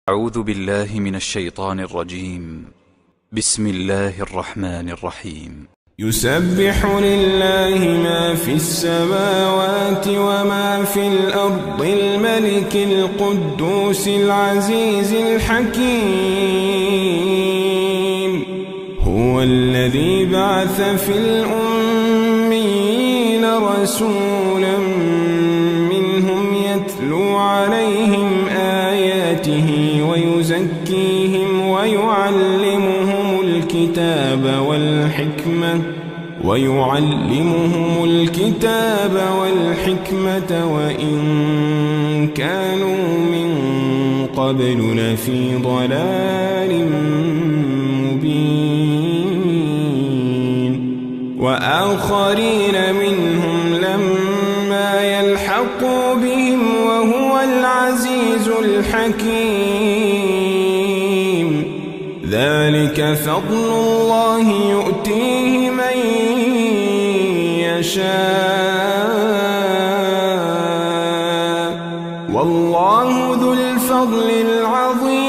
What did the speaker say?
أعوذ بالله من الشيطان الرجيم. بسم الله الرحمن الرحيم. يسبح لله ما في السماوات وما في الأرض الملك القدوس العزيز الحكيم. هو الذي بعث في الأميين رسولا منهم يتلو عليهم آياته ويزكيهم ويعلمهم الكتاب والحكمة وإن كانوا من قبل لفي ضلال مبين. وآخرين منهم لما يلحقوا بهم وهو العزيز الحكيم. ذلك فضل الله يؤتيه من يشاء والله ذو الفضل العظيم.